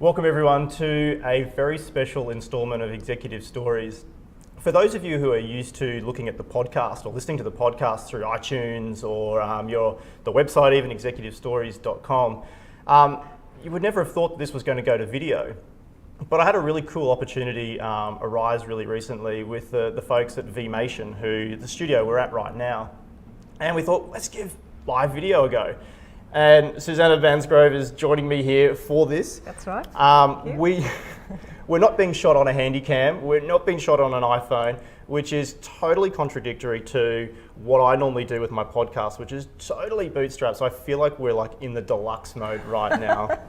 Welcome everyone to a very special instalment of Executive Stories. For those of you who are used to looking at the podcast or listening to the podcast through iTunes or the website, even executivestories.com, you would never have thought that this was going to go to video. But I had a really cool opportunity arise really recently with the folks at Vmation, who the studio we're at right now. And we thought, let's give live video a go. And Susanne Bransgrove is joining me here for this. That's right. We're not being shot on a handy cam. We're not being shot on an iPhone, which is totally contradictory to what I normally do with my podcast, which is totally bootstrapped. So I feel like we're like in the deluxe mode right now.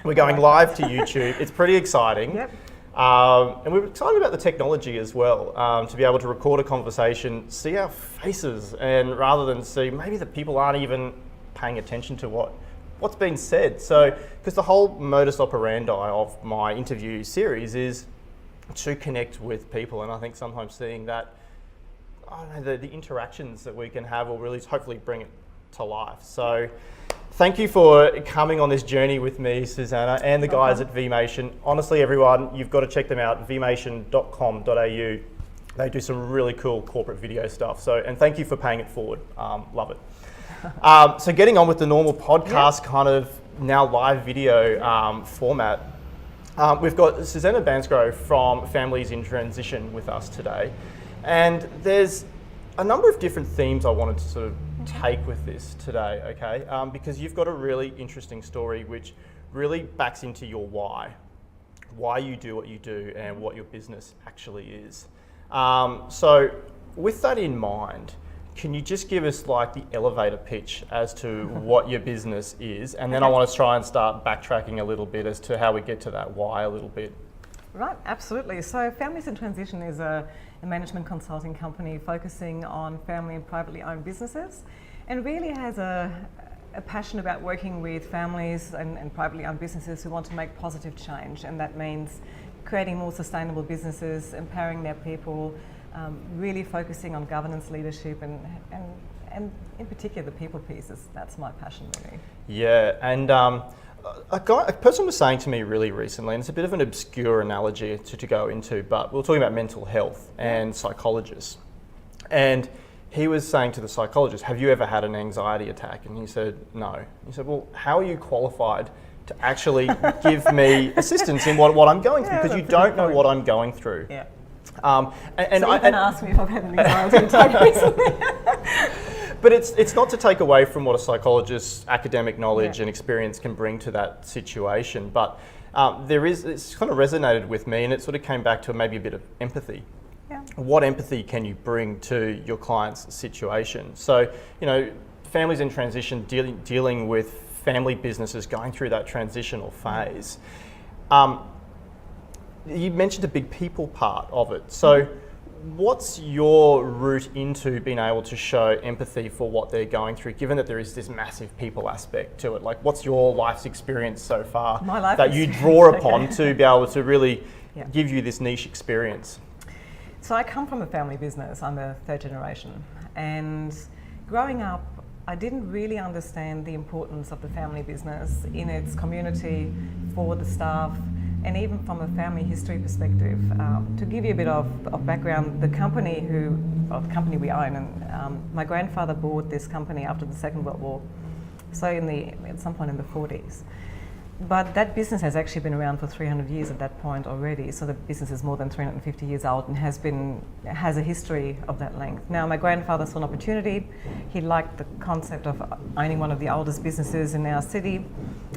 We're going live to YouTube. It's pretty exciting. Yep. And we're excited about the technology as well, to be able to record a conversation, see our faces, and rather than see maybe the people aren't even paying attention to what's been said. So, because the whole modus operandi of my interview series is to connect with people, and I think sometimes seeing that, I don't know, the interactions that we can have will really hopefully bring it to life. So, thank you for coming on this journey with me, Susanna, and the guys at Vmation. Honestly, everyone, you've got to check them out, vmation.com.au. They do some really cool corporate video stuff. So, and thank you for paying it forward. Love it. So getting on with the normal podcast kind of now live video format, we've got Susanne Bransgrove from Families in Transition with us today. And there's a number of different themes I wanted to sort of take with this today, okay? Because you've got a really interesting story which really backs into your why you do what you do and what your business actually is. So with that in mind, can you just give us like the elevator pitch as to what your business is? And then I want to try and start backtracking a little bit as to how we get to that why a little bit. Right, absolutely. So Families in Transition is a management consulting company focusing on family and privately owned businesses, and really has a passion about working with families and privately owned businesses who want to make positive change. And that means creating more sustainable businesses, empowering their people, really focusing on governance, leadership, and in particular the people pieces. That's my passion, really. Yeah, and a person was saying to me really recently, and it's a bit of an obscure analogy to go into, but we were talking about mental health and psychologists. And he was saying to the psychologist, have you ever had an anxiety attack? And he said, no. He said, well, how are you qualified to actually give me assistance in what I'm going through? Because you don't know what I'm going through. Yeah. And so you can ask me if I've had an anxiety attack recently. But it's not to take away from what a psychologist's academic knowledge and experience can bring to that situation, but it's kind of resonated with me, and it sort of came back to maybe a bit of empathy. Yeah. What empathy can you bring to your client's situation? So, Families in Transition, dealing with family businesses going through that transitional phase. You mentioned a big people part of it. So what's your route into being able to show empathy for what they're going through, given that there is this massive people aspect to it? Like, what's your life's experience so far that you draw upon to be able to really give you this niche experience? So I come from a family business. I'm a third generation. And growing up, I didn't really understand the importance of the family business in its community, for the staff, and even from a family history perspective. To give you a bit of background, the company we own, and my grandfather bought this company after the Second World War, so at some point in the 40s. But that business has actually been around for 300 years at that point already, so the business is more than 350 years old and has a history of that length. Now, my grandfather saw an opportunity. He liked the concept of owning one of the oldest businesses in our city,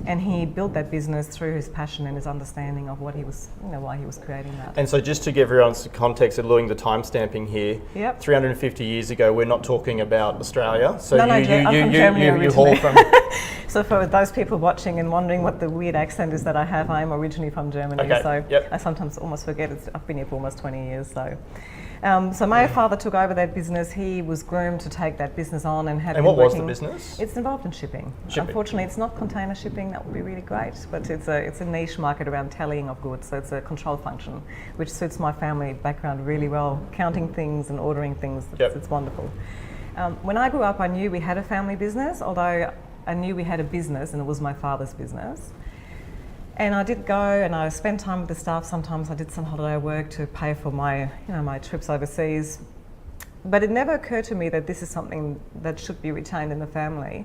and he built that business through his passion and his understanding of what he was, why he was creating that. And so just to give everyone's context, alluding to time stamping here, 350 years ago, we're not talking about Australia. So I'm from Germany you haul from... So for those people watching and wondering what the weird accent is that I have, I'm originally from Germany, so I sometimes almost forget I've been here for almost 20 years. So my father took over that business. He was groomed to take that business on and had. And what was the business? It's involved in shipping. Unfortunately, it's not container shipping. That would be really great, but it's a niche market around tallying of goods. So it's a control function, which suits my family background really well. Counting things and ordering things. It's wonderful. When I grew up, I knew we had a family business, although I knew we had a business and it was my father's business. And I did go and I spent time with the staff. Sometimes I did some holiday work to pay for my, my trips overseas. But it never occurred to me that this is something that should be retained in the family,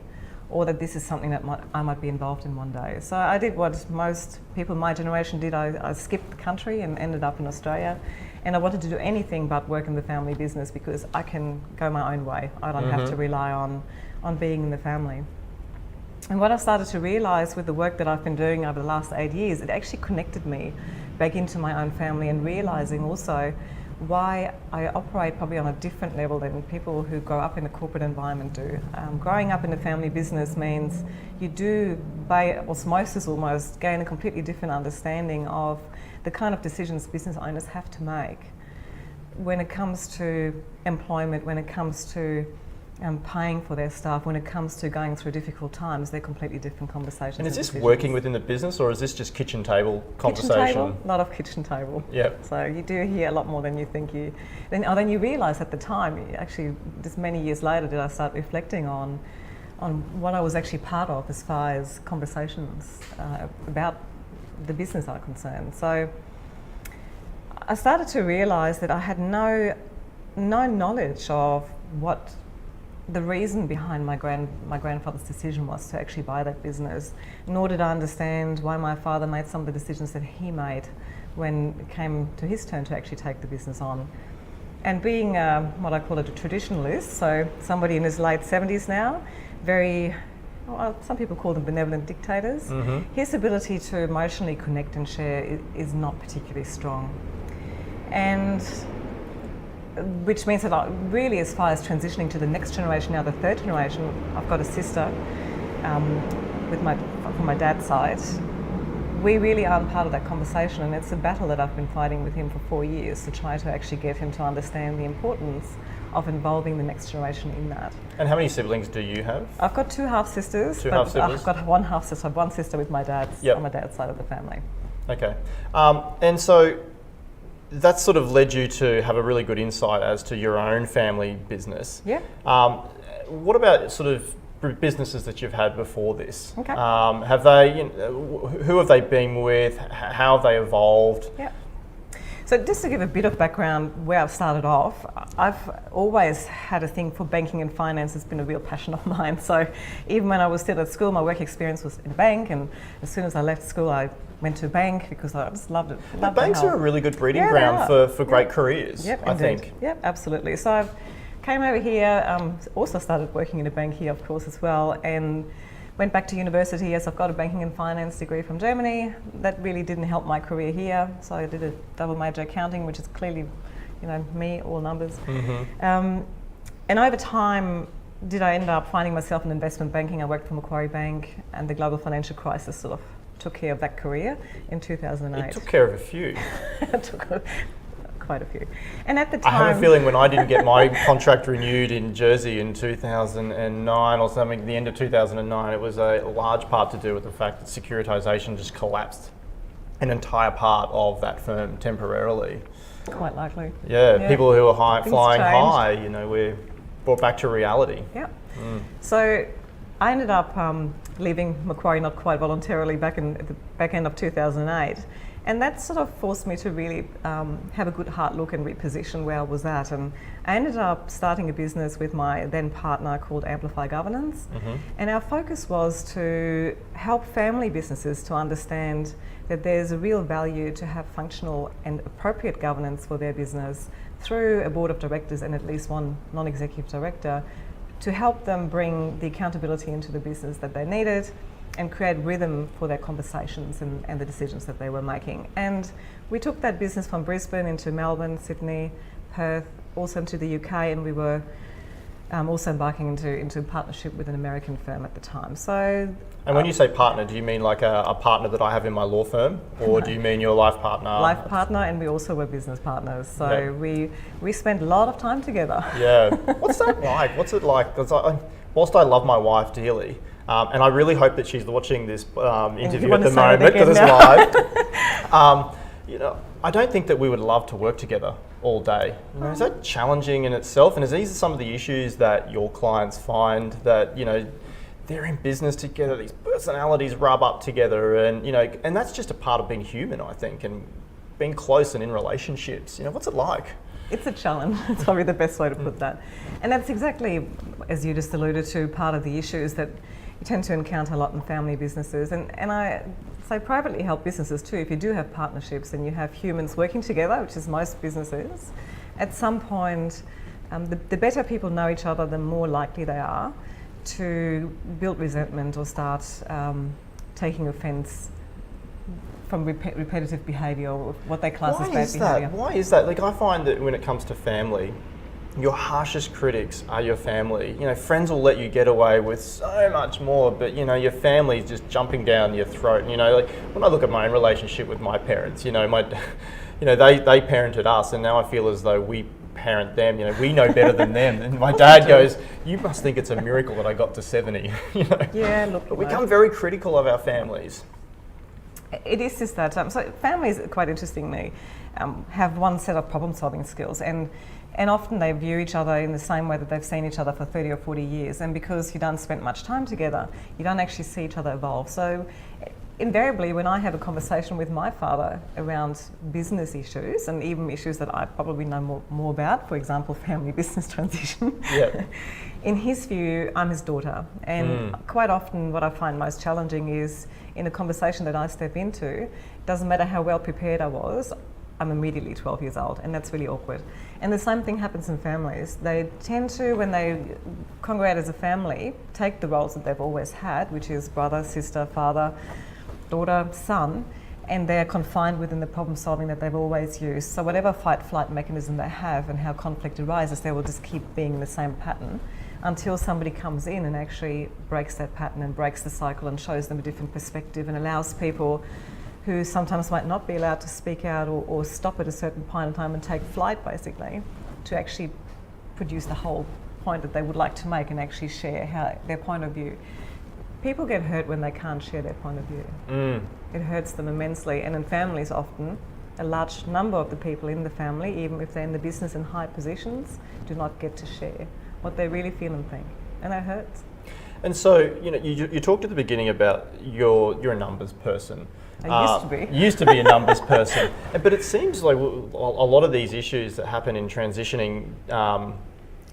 or that this is something that I might be involved in one day. So I did what most people in my generation did. I skipped the country and ended up in Australia. And I wanted to do anything but work in the family business because I can go my own way. I don't have to rely on being in the family. And what I started to realise with the work that I've been doing over the last 8 years, it actually connected me back into my own family, and realising also why I operate probably on a different level than people who grow up in a corporate environment do. Growing up in a family business means you do, by osmosis almost, gain a completely different understanding of the kind of decisions business owners have to make when it comes to employment, when it comes to paying for their staff, when it comes to going through difficult times. They're completely different conversations. And is this decisions. working within the business, or is this just kitchen table conversation? Kitchen table, a lot of kitchen table. Yep. So you do hear a lot more than you think you. Then you realise at the time, actually, just many years later, did I start reflecting on what I was actually part of as far as conversations about the business are concerned. So I started to realise that I had no knowledge of what the reason behind my grandfather's decision was to actually buy that business, nor did I understand why my father made some of the decisions that he made when it came to his turn to actually take the business on. And being what I call a traditionalist, so somebody in his late 70s now, some people call them benevolent dictators, his ability to emotionally connect and share is not particularly strong. And which means that really, as far as transitioning to the next generation, now the third generation, I've got a sister from my dad's side. We really aren't part of that conversation, and it's a battle that I've been fighting with him for 4 years to try to actually get him to understand the importance of involving the next generation in that. And how many siblings do you have? I've got 2 half sisters. Two half siblings? I've got 1 half sister, 1 sister with my dad's on my dad's side of the family. Okay, and so that's sort of led you to have a really good insight as to your own family business. Yeah. What about sort of businesses that you've had before this? Okay. Have they? Who have they been with? How have they evolved? Yeah. So just to give a bit of background where I've started off, I've always had a thing for banking and finance. It's been a real passion of mine. So even when I was still at school, my work experience was in a bank, and as soon as I left school, I went to a bank because I just loved it. Banks are a really good breeding ground for great careers, I think. Yep, absolutely. So I came over here, also started working in a bank here, of course, as well, and went back to university. Yes, I've got a banking and finance degree from Germany. That really didn't help my career here. So I did a double major accounting, which is clearly, me, all numbers. And over time, did I end up finding myself in investment banking. I worked for Macquarie Bank, and the global financial crisis sort of took care of that career in 2008. It took care of a few. It took quite a few. And at the time, I have a feeling when I didn't get my contract renewed in Jersey in 2009 or something, the end of 2009, it was a large part to do with the fact that securitisation just collapsed an entire part of that firm temporarily. Quite likely. Yeah, people who are flying changed. high, we're brought back to reality. Yeah. So I ended up leaving Macquarie not quite voluntarily back in at the back end of 2008. And that sort of forced me to really have a good hard look and reposition where I was at. And I ended up starting a business with my then partner called Amplify Governance. And our focus was to help family businesses to understand that there's a real value to have functional and appropriate governance for their business through a board of directors and at least one non-executive director to help them bring the accountability into the business that they needed and create rhythm for their conversations and the decisions that they were making. And we took that business from Brisbane into Melbourne, Sydney, Perth, also into the UK, and we were also embarking into a partnership with an American firm at the time. So. And when you say partner, do you mean like a partner that I have in my law firm, or do you mean your life partner? Life partner, and we also were business partners. So we spent a lot of time together. Yeah. What's that like? What's it like? 'Cause whilst I love my wife dearly, and I really hope that she's watching this interview at the moment because it's live. I don't think that we would love to work together all day. Is that challenging in itself? And is these some of the issues that your clients find that they're in business together, these personalities rub up together, and and that's just a part of being human, I think, and being close and in relationships. What's it like? It's a challenge. It's probably the best way to put that. And that's exactly, as you just alluded to, part of the issues that you tend to encounter a lot in family businesses. And I say privately held businesses too. If you do have partnerships and you have humans working together, which is most businesses, at some point, the better people know each other, the more likely they are to build resentment or start taking offence from repetitive behaviour, or what they class as bad behaviour. Why is that? Like, I find that when it comes to family, your harshest critics are your family. Friends will let you get away with so much more, but your family's just jumping down your throat. Like when I look at my own relationship with my parents, they parented us, and now I feel as though we parent them. We know better than them. And my dad goes, "You must think it's a miracle that I got to 70." Yeah, look. But we become very critical of our families. It is just that. So families, quite interestingly, have one set of problem-solving skills, and often they view each other in the same way that they've seen each other for 30 or 40 years. And because you don't spend much time together, you don't actually see each other evolve. So invariably, when I have a conversation with my father around business issues, and even issues that I probably know more about, for example, family business transition, yeah. In his view, I'm his daughter. And quite often what I find most challenging is in a conversation that I step into, it doesn't matter how well prepared I was, I'm immediately 12 years old, and that's really awkward. And the same thing happens in families. They tend to, when they congregate as a family, take the roles that they've always had, which is brother, sister, father, daughter, son, and they're confined within the problem solving that they've always used. So whatever fight-flight mechanism they have and how conflict arises, they will just keep being in the same pattern until somebody comes in and actually breaks that pattern and breaks the cycle and shows them a different perspective and allows people who sometimes might not be allowed to speak out or stop at a certain point in time and take flight, basically, to actually produce the whole point that they would like to make and actually share their point of view. People get hurt when they can't share their point of view. It hurts them immensely, and in families often, a large number of the people in the family, even if they're in the business in high positions, do not get to share what they really feel and think, and that hurts. And so, you talked at the beginning about you're a numbers person. I used to be. Used to be a numbers person. But it seems like a lot of these issues that happen in transitioning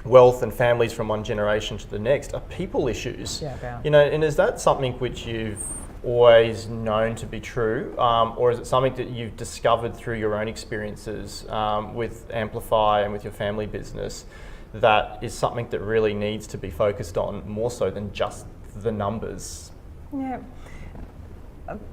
wealth and families from one generation to the next are people issues. Yeah, and is that something which you've always known to be true, or is it something that you've discovered through your own experiences with Amplify and with your family business, that is something that really needs to be focused on more so than just the numbers? Yeah.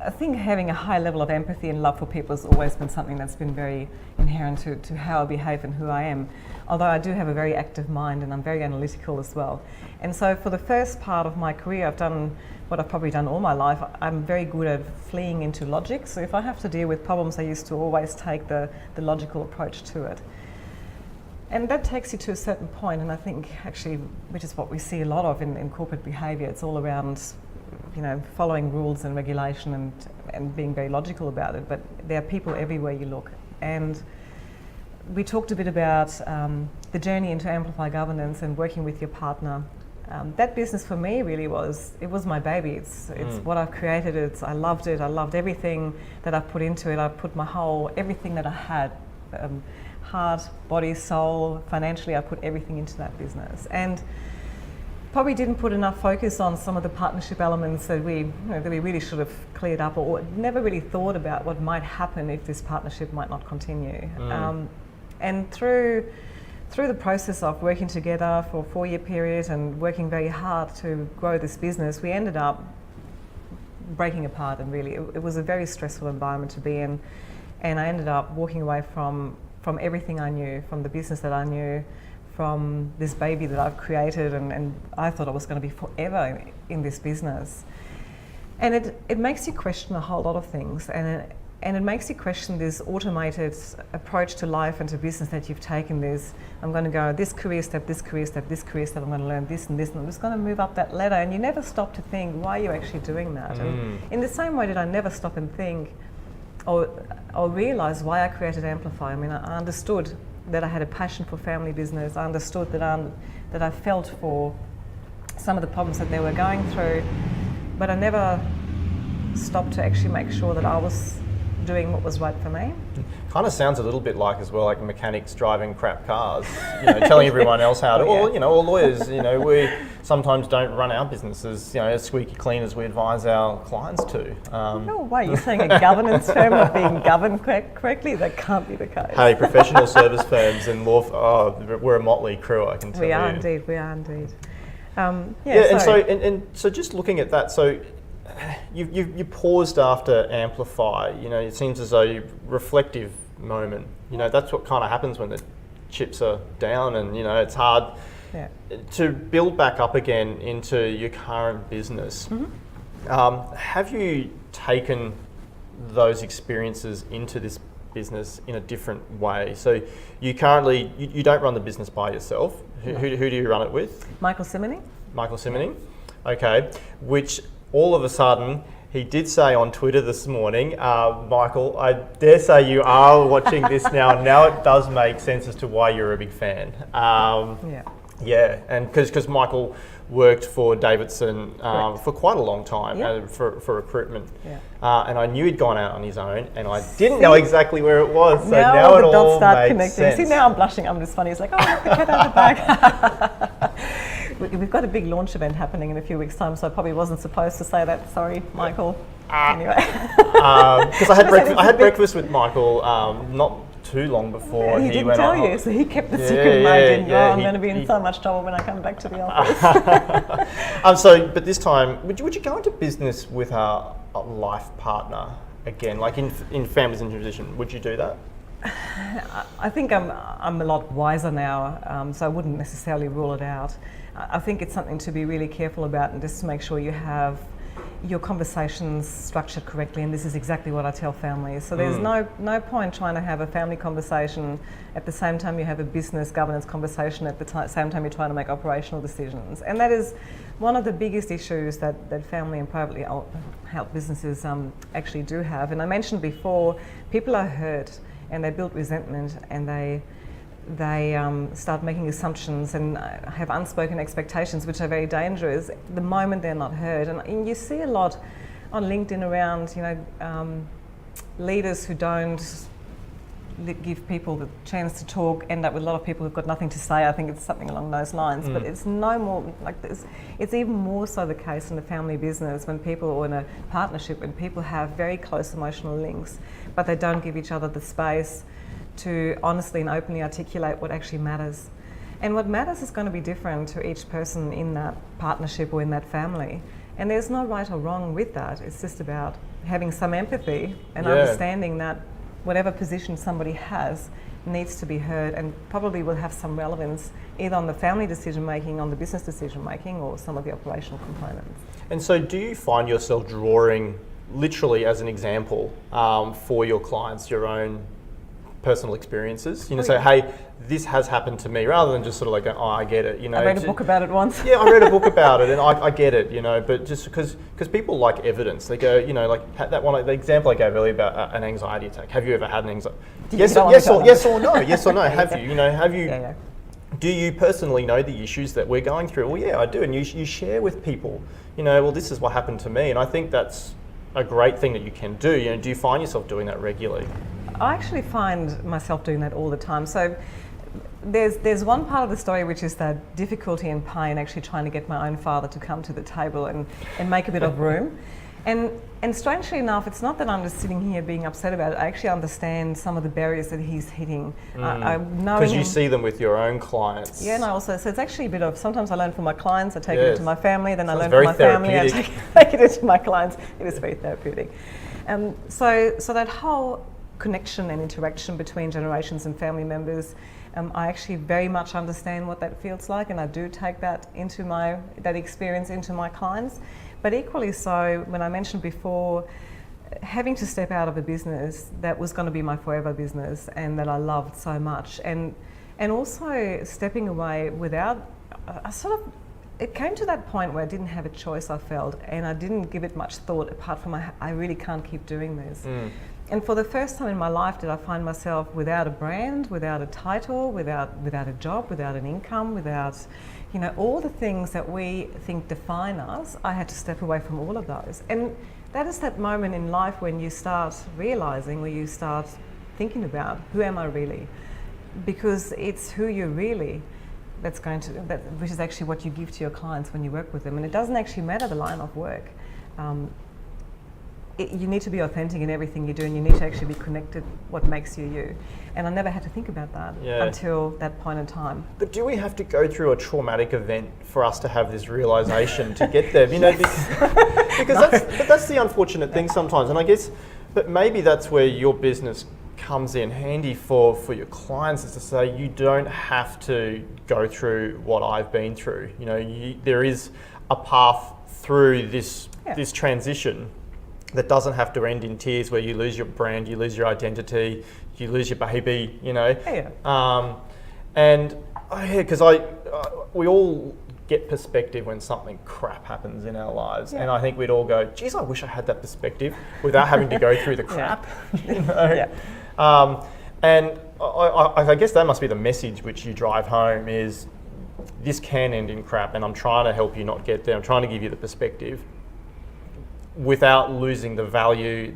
I think having a high level of empathy and love for people has always been something that's been very inherent to how I behave and who I am. Although I do have a very active mind and I'm very analytical as well. And so for the first part of my career, I've done what I've probably done all my life. I'm very good at fleeing into logic. So if I have to deal with problems, I used to always take the logical approach to it. And that takes you to a certain point, and I think actually, which is what we see a lot of in corporate behaviour, it's all around following rules and regulation and being very logical about it, but there are people everywhere you look. And we talked a bit about the journey into Amplify Governance and working with your partner. That business for me really was my baby. It's what I've created. I loved it. I loved everything that I put into it. I put everything that I had, heart, body, soul, financially, I put everything into that business. And probably didn't put enough focus on some of the partnership elements that we really should have cleared up, or never really thought about what might happen if this partnership might not continue. And through the process of working together for a 4-year period and working very hard to grow this business, we ended up breaking apart, and really it was a very stressful environment to be in. And I ended up walking away from everything I knew, from the business that I knew, from this baby that I've created, and I thought I was going to be forever in this business. And it makes you question a whole lot of things, and it makes you question this automated approach to life and to business that you've taken. I'm going to go this career step, this career step, this career step, I'm going to learn this and this, and I'm just going to move up that ladder, and you never stop to think, why are you actually doing that? And in the same way did I never stop and think or realise why I created Amplify. I mean, I understood that I had a passion for family business. I understood that I felt for some of the problems that they were going through, but I never stopped to actually make sure that I was doing what was right for me. Kind of sounds a little bit like as well, like mechanics driving crap cars, telling everyone else how to, or lawyers, we sometimes don't run our businesses, as squeaky clean as we advise our clients to. No way, you're saying a governance firm not being governed correctly? That can't be the case. Hey, professional service firms and law, we're a motley crew, I can tell you. We are indeed. So just looking at that, so you paused after Amplify. It seems as though you reflective moment. That's what kind of happens when the chips are down, and it's hard to build back up again into your current business. Mm-hmm. Have you taken those experiences into this business in a different way? So you currently you don't run the business by yourself. Who do you run it with? Michael Simony. Okay. Which all of a sudden, he did say on Twitter this morning, Michael, I dare say you are watching this now. Now it does make sense as to why you're a big fan. Yeah, and because Michael worked for Davidson for quite a long time for recruitment. Yeah. And I knew he'd gone out on his own, and I didn't know exactly where it was. So now it all makes sense. See, now I'm blushing. I'm just funny. It's like, oh, look, the cat out the bag. We've got a big launch event happening in a few weeks' time, so I probably wasn't supposed to say that. Sorry, Michael. Anyway. Because I had breakfast with Michael not too long before he he went on. He didn't tell you, so he kept the secret, mate. I'm going to be in so much trouble when I come back to the office. But this time, would you go into business with a life partner again, like in families in transition? Would you do that? I think I'm a lot wiser now, so I wouldn't necessarily rule it out. I think it's something to be really careful about, and just to make sure you have your conversations structured correctly, and this is exactly what I tell families. So there's no point trying to have a family conversation at the same time you have a business governance conversation at the same time you're trying to make operational decisions. And that is one of the biggest issues that family and privately held businesses actually do have. And I mentioned before, people are hurt and they build resentment, and they start making assumptions and have unspoken expectations, which are very dangerous the moment they're not heard. And you see a lot on LinkedIn around, leaders who don't give people the chance to talk end up with a lot of people who've got nothing to say. I think it's something along those lines. But it's no more like this. It's even more so the case in the family business when people, or in a partnership, when people have very close emotional links, but they don't give each other the space to honestly and openly articulate what actually matters. And what matters is going to be different to each person in that partnership or in that family. And there's no right or wrong with that. It's just about having some empathy and understanding that whatever position somebody has needs to be heard, and probably will have some relevance either on the family decision making, on the business decision making, or some of the operational components. And so do you find yourself drawing, literally as an example, for your clients, your own personal experiences, hey, this has happened to me, rather than just sort of like, oh, I get it, I read a book about it once. Yeah, I read a book about it, and I get it, but just because people like evidence, they go, like that one, the example I gave earlier about an anxiety attack. Have you ever had an anxiety? Yes or no? Have you? Have you? Yeah. Do you personally know the issues that we're going through? Well, yeah, I do, and you share with people, well, this is what happened to me, and I think that's a great thing that you can do. Do you find yourself doing that regularly? I actually find myself doing that all the time. So there's one part of the story which is that difficulty and pain actually trying to get my own father to come to the table and make a bit of room. And strangely enough, it's not that I'm just sitting here being upset about it. I actually understand some of the barriers that he's hitting. Because you see them with your own clients. Yeah, and I also, so it's actually a bit of, sometimes I learn from my clients, I take it into my family, then I learn from my family, I take it into my clients. It is very therapeutic. So that whole connection and interaction between generations and family members, I actually very much understand what that feels like, and I do take that into that experience into my clients. But equally so, when I mentioned before, having to step out of a business that was going to be my forever business and that I loved so much, and also stepping away without it came to that point where I didn't have a choice, I felt, and I didn't give it much thought apart from I really can't keep doing this. And for the first time in my life did I find myself without a brand, without a title, without a job, without an income, without, all the things that we think define us. I had to step away from all of those. And that is that moment in life when you start realising, where you start thinking about, who am I really? Because it's who you're really which is actually what you give to your clients when you work with them. And it doesn't actually matter the line of work. You need to be authentic in everything you do, and you need to actually be connected what makes you you. And I never had to think about that until that point in time. But do we have to go through a traumatic event for us to have this realisation to get there? Because that's the unfortunate thing sometimes. And I guess, but maybe that's where your business comes in handy for your clients, is to say you don't have to go through what I've been through. There is a path through this transition that doesn't have to end in tears, where you lose your brand, you lose your identity, you lose your baby, because we all get perspective when something crap happens in our lives, and I think we'd all go, geez, I wish I had that perspective without having to go through the crap. And I guess that must be the message which you drive home, is this can end in crap, and I'm trying to help you not get there. I'm trying to give you the perspective without losing the value,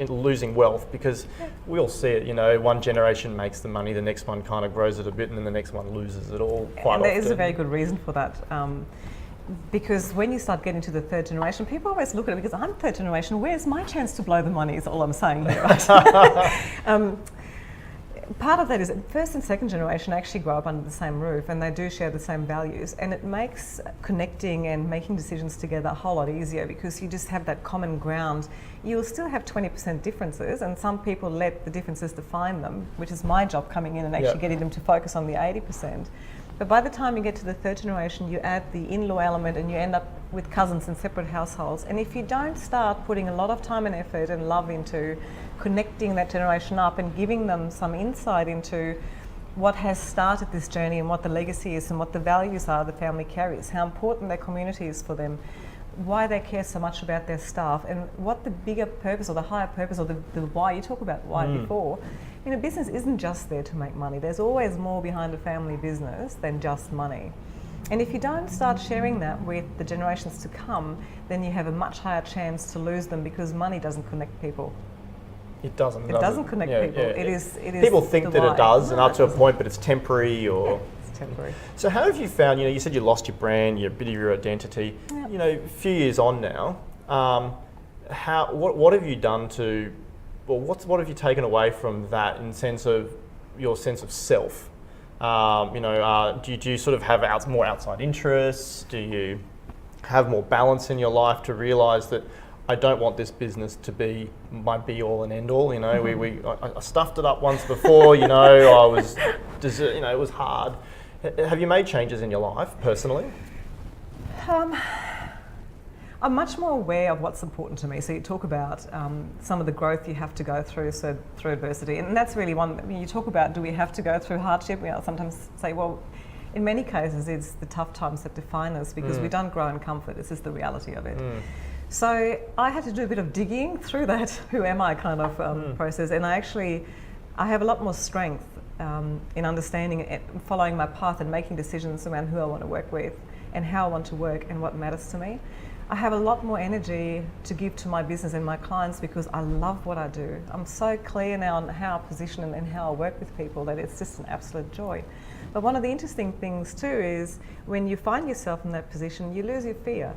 losing wealth, because we all see it, one generation makes the money, the next one kind of grows it a bit, and then the next one loses it all quite often. And there is a very good reason for that. Because when you start getting to the third generation, people always look at it, because I'm third generation, where's my chance to blow the money, is all I'm saying here, right? Part of that is first and second generation actually grow up under the same roof, and they do share the same values, and it makes connecting and making decisions together a whole lot easier, because you just have that common ground. You'll still have 20% differences, and some people let the differences define them, which is my job, coming in and actually getting them to focus on the 80%. But by the time you get to the third generation, you add the in-law element, and you end up with cousins in separate households. And if you don't start putting a lot of time and effort and love into connecting that generation up and giving them some insight into what has started this journey and what the legacy is and what the values are the family carries, how important their community is for them, why they care so much about their staff, and what the bigger purpose or the higher purpose or the why, you talk about why before. Business isn't just there to make money. There's always more behind a family business than just money. And if you don't start sharing that with the generations to come, then you have a much higher chance to lose them, because money doesn't connect people. It doesn't. It doesn't connect people. It is. People think that it does, and up to a point, but it's temporary, or. Yeah, it's temporary. So how have you found? You said you lost your brand, a bit of your identity. Yep. A few years on now, what have you done to? Well, what have you taken away from that in sense of your sense of self? Do you sort of have more outside interests? Do you have more balance in your life to realise that I don't want this business to be my be all and end all? I stuffed it up once before. It was hard. Have you made changes in your life personally? I'm much more aware of what's important to me. So you talk about some of the growth you have to go through, so through adversity, and that's really one. You talk about, do we have to go through hardship? We sometimes say, well, in many cases, it's the tough times that define us, because we don't grow in comfort. This is the reality of it. So I had to do a bit of digging through that who am I kind of process, and I have a lot more strength in understanding and following my path and making decisions around who I want to work with and how I want to work and what matters to me. I have a lot more energy to give to my business and my clients, because I love what I do. I'm so clear now on how I position and how I work with people that it's just an absolute joy. But one of the interesting things too is when you find yourself in that position, you lose your fear.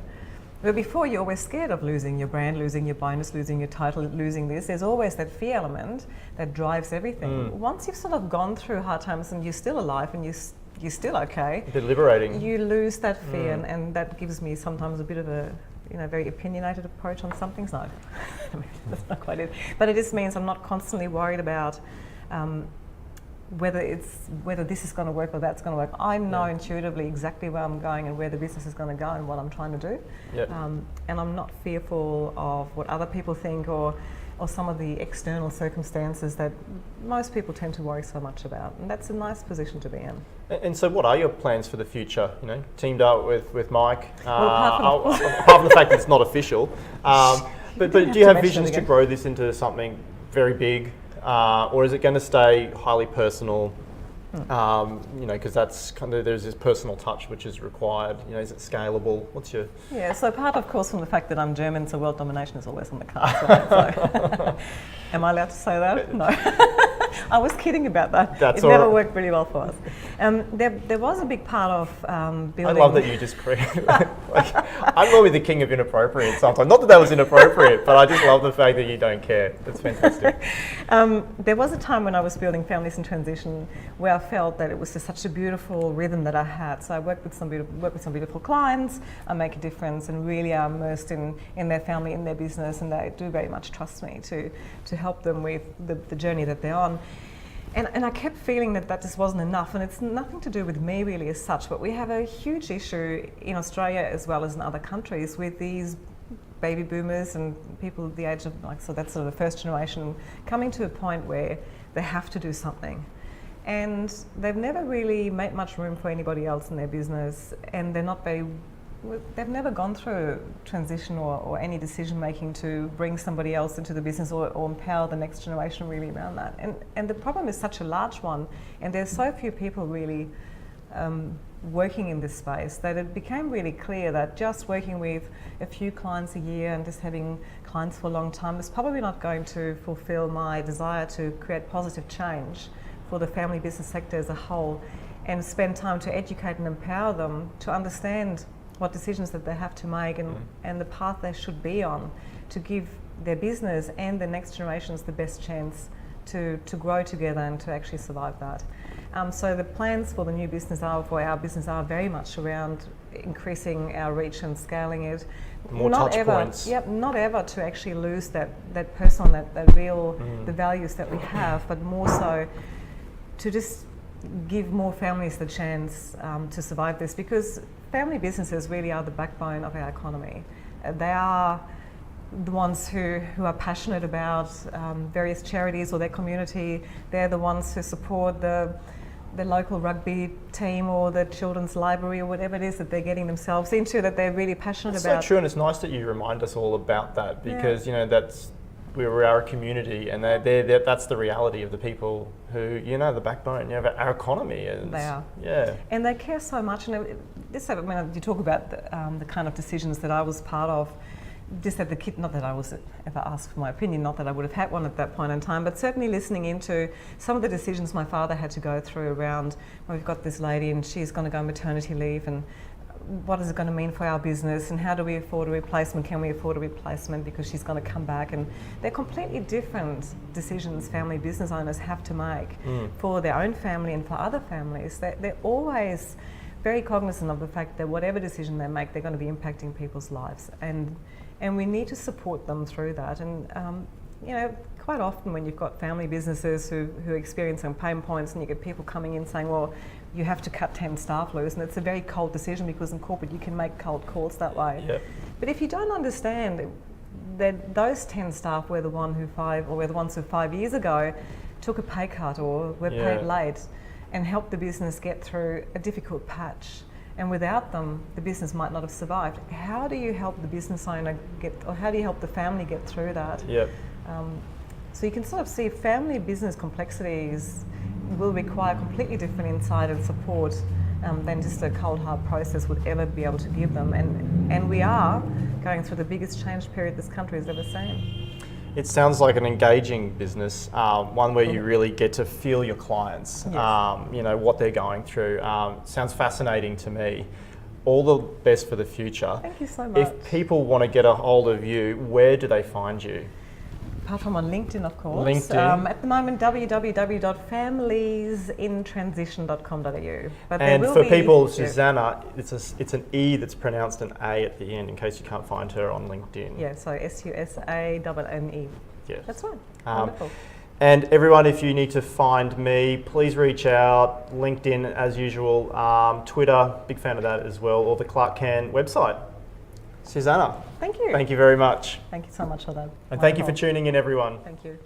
Where before you're always scared of losing your brand, losing your bonus, losing your title, losing this. There's always that fear element that drives everything. Once you've sort of gone through hard times and you're still alive and you're still okay. A bit liberating. You lose that fear, and that gives me sometimes a bit of a very opinionated approach on some things. No, that's not quite it. But it just means I'm not constantly worried about whether this is going to work or that's going to work. I know intuitively exactly where I'm going and where the business is going to go and what I'm trying to do. And I'm not fearful of what other people think or or some of the external circumstances that most people tend to worry so much about. And that's a nice position to be in. And so what are your plans for the future? You know, teamed up with Mike, Well, apart from the fact that it's not official, but do you have visions to grow this into something very big, or is it going to stay highly personal? You know, because that's kind of, there's this personal touch which is required. You know, is it scalable? What's your... Yeah, so apart, of course, from the fact that I'm German, so world domination is always on the cards, right? So, am I allowed to say that? No. I was kidding about that. It never worked really well for us. There was a big part of building... I love that you just create... like, I'm normally the king of inappropriate sometimes. Not that that was inappropriate, but I just love the fact that you don't care. That's fantastic. There was a time when I was building Families in Transition where I felt that it was just such a beautiful rhythm that I had. So I worked with some beautiful clients, I make a difference and really are immersed in their family, in their business, and they do very much trust me to help them with the journey that they're on. And I kept feeling that just wasn't enough, and it's nothing to do with me really as such, but we have a huge issue in Australia as well as in other countries with these baby boomers and people the age of, like, so that's sort of the first generation, coming to a point where they have to do something. And they've never really made much room for anybody else in their business, and they've never gone through transition or any decision making to bring somebody else into the business or empower the next generation really around that. And the problem is such a large one, and there's so few people really working in this space that it became really clear that just working with a few clients a year and just having clients for a long time is probably not going to fulfill my desire to create positive change for the family business sector as a whole, and spend time to educate and empower them to understand what decisions that they have to make and the path they should be on to give their business and the next generations the best chance to grow together and to actually survive that. So the plans for the new business for our business are very much around increasing our reach and scaling it. More touch points. Yep, not ever to actually lose that person, that real, the values that we have, but more so to just give more families the chance to survive this, because family businesses really are the backbone of our economy. They are the ones who are passionate about various charities or their community. They're the ones who support the local rugby team or the children's library or whatever it is that they're getting themselves into, that they're really passionate about. That's so true, and it's nice that you remind us all about that, because you know, we are a community, and that's the reality of the people who, you know, the backbone, you know, of our economy. And they are. Yeah. And they care so much. And when you talk about the kind of decisions that I was part of, just at the kid, not that I was ever asked for my opinion, not that I would have had one at that point in time, but certainly listening into some of the decisions my father had to go through around, well, we've got this lady and she's going to go on maternity leave, and what is it going to mean for our business, and how do we afford a replacement? Can we afford a replacement because she's going to come back? And they're completely different decisions family business owners have to make for their own family and for other families. They're always very cognizant of the fact that whatever decision they make, they're going to be impacting people's lives, and we need to support them through that. And you know, quite often when you've got family businesses who experience some pain points, and you get people coming in saying, well, you have to cut 10 staff loose, and it's a very cold decision because in corporate you can make cold calls that way. Yep. But if you don't understand that those 10 staff were the ones who 5 years ago took a pay cut or were paid late and helped the business get through a difficult patch, and without them the business might not have survived, how do you help the business owner how do you help the family get through that? Yep. So you can sort of see family business complexities will require completely different insight and support than just a cold hard process would ever be able to give them. And we are going through the biggest change period this country has ever seen. It sounds like an engaging business, one where you really get to feel your clients, Yes. you know, what they're going through. Sounds fascinating to me. All the best for the future. Thank you so much. If people want to get a hold of you, where do they find you? Apart from on LinkedIn, of course. LinkedIn. At the moment, www.familiesintransition.com.au. But And for people, Susanne, it's an E that's pronounced an A at the end, in case you can't find her on LinkedIn. Yeah, so SUSANNE. Yes. That's right. Wonderful. And everyone, if you need to find me, please reach out. LinkedIn, as usual. Twitter, big fan of that as well, or the Clark Can website. Susanne. Thank you. Thank you very much. Thank you so much for that. And thank you for tuning in, everyone. Thank you.